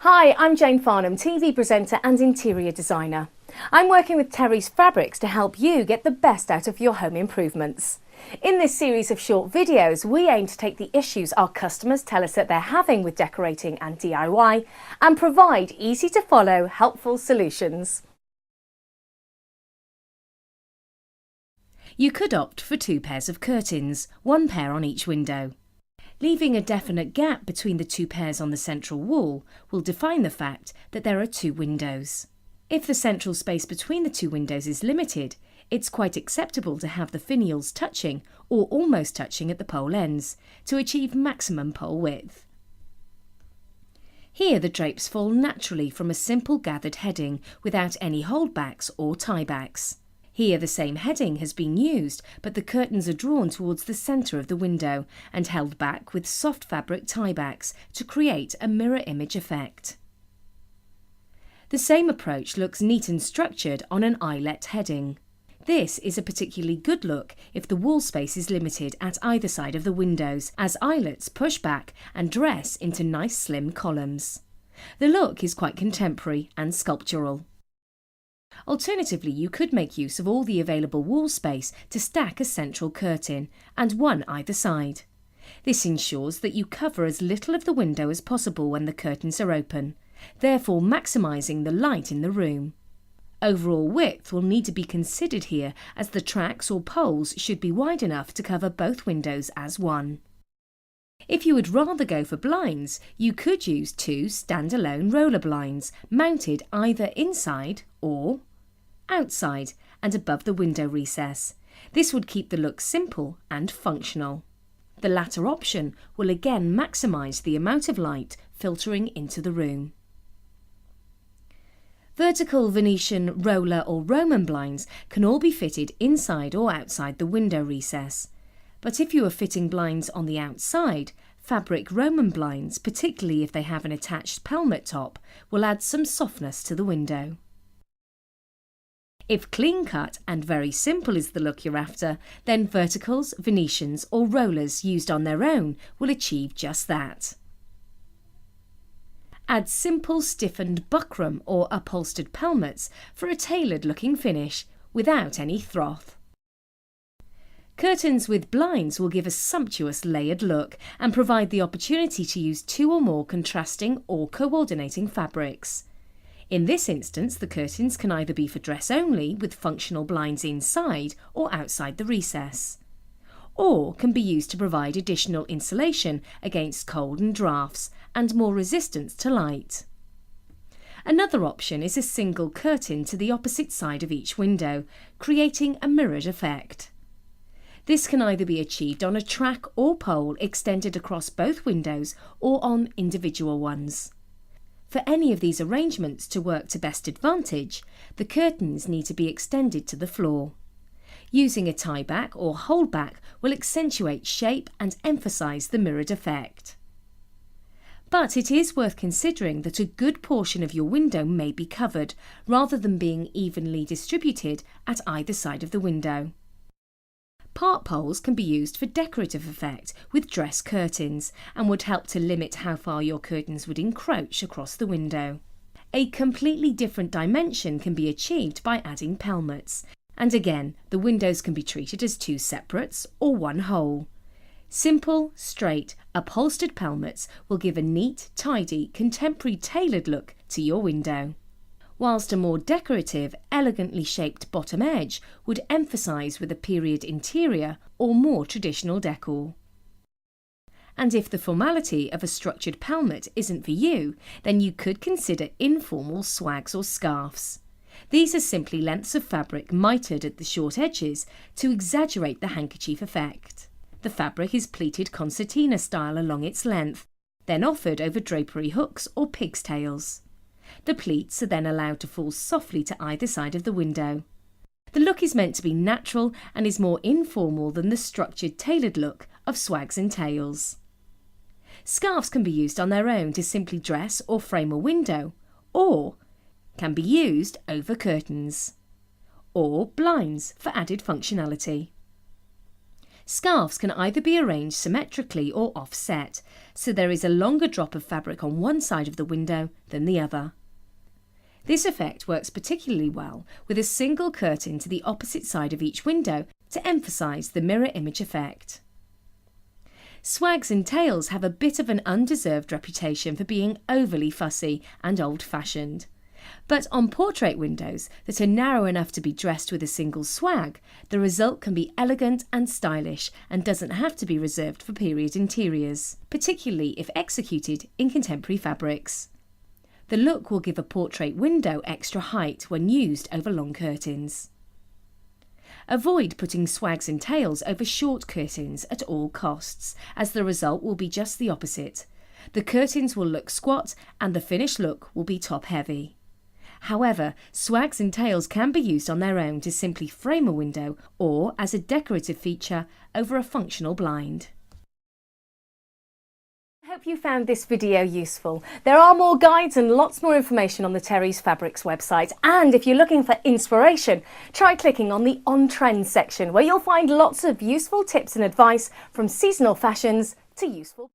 Hi, I'm Jane Farnham, TV presenter and interior designer. I'm working with TERRYS fabrics to help you get the best out of your home improvements. In this series of short videos, we aim to take the issues our customers tell us that they're having with decorating and DIY and provide easy to follow, helpful solutions. You could opt for 2 pairs of curtains, 1 pair on each window. Leaving a definite gap between the 2 pairs on the central wall will define the fact that there are 2 windows. If the central space between the 2 windows is limited, it's quite acceptable to have the finials touching or almost touching at the pole ends to achieve maximum pole width. Here the drapes fall naturally from a simple gathered heading without any holdbacks or tiebacks. Here the same heading has been used, but the curtains are drawn towards the centre of the window and held back with soft fabric tiebacks to create a mirror image effect. The same approach looks neat and structured on an eyelet heading. This is a particularly good look if the wall space is limited at either side of the windows, as eyelets push back and dress into nice slim columns. The look is quite contemporary and sculptural. Alternatively, you could make use of all the available wall space to stack a central curtain, and one either side. This ensures that you cover as little of the window as possible when the curtains are open, therefore maximising the light in the room. Overall width will need to be considered here, as the tracks or poles should be wide enough to cover both windows as one. If you would rather go for blinds, you could use 2 standalone roller blinds mounted either inside or outside and above the window recess. This would keep the look simple and functional. The latter option will again maximise the amount of light filtering into the room. Vertical Venetian, roller or Roman blinds can all be fitted inside or outside the window recess. But if you are fitting blinds on the outside, fabric Roman blinds, particularly if they have an attached pelmet top, will add some softness to the window. If clean cut and very simple is the look you're after, then verticals, Venetians or rollers used on their own will achieve just that. Add simple stiffened buckram or upholstered pelmets for a tailored looking finish without any froth. Curtains with blinds will give a sumptuous layered look and provide the opportunity to use 2 or more contrasting or coordinating fabrics. In this instance, the curtains can either be for dress only with functional blinds inside or outside the recess, or can be used to provide additional insulation against cold and drafts and more resistance to light. Another option is a single curtain to the opposite side of each window, creating a mirrored effect. This can either be achieved on a track or pole extended across both windows or on individual ones. For any of these arrangements to work to best advantage, the curtains need to be extended to the floor. Using a tieback or holdback will accentuate shape and emphasise the mirrored effect. But it is worth considering that a good portion of your window may be covered, rather than being evenly distributed at either side of the window. Part poles can be used for decorative effect with dress curtains and would help to limit how far your curtains would encroach across the window. A completely different dimension can be achieved by adding pelmets, and again the windows can be treated as 2 separates or 1 whole. Simple, straight, upholstered pelmets will give a neat, tidy, contemporary tailored look to your window, whilst a more decorative, elegantly shaped bottom edge would emphasise with a period interior or more traditional decor. And if the formality of a structured pelmet isn't for you, then you could consider informal swags or scarves. These are simply lengths of fabric mitered at the short edges to exaggerate the handkerchief effect. The fabric is pleated concertina style along its length, then offered over drapery hooks or pig's tails. The pleats are then allowed to fall softly to either side of the window. The look is meant to be natural and is more informal than the structured tailored look of swags and tails. Scarves can be used on their own to simply dress or frame a window, or can be used over curtains, or blinds for added functionality. Scarves can either be arranged symmetrically or offset, so there is a longer drop of fabric on one side of the window than the other. This effect works particularly well with a single curtain to the opposite side of each window to emphasise the mirror image effect. Swags and tails have a bit of an undeserved reputation for being overly fussy and old-fashioned. But on portrait windows that are narrow enough to be dressed with a single swag, the result can be elegant and stylish and doesn't have to be reserved for period interiors, particularly if executed in contemporary fabrics. The look will give a portrait window extra height when used over long curtains. Avoid putting swags and tails over short curtains at all costs, as the result will be just the opposite. The curtains will look squat and the finished look will be top-heavy. However, swags and tails can be used on their own to simply frame a window or as a decorative feature over a functional blind. I hope you found this video useful. There are more guides and lots more information on the TERRYS Fabrics website, and if you're looking for inspiration, try clicking on the On Trends section where you'll find lots of useful tips and advice from seasonal fashions to useful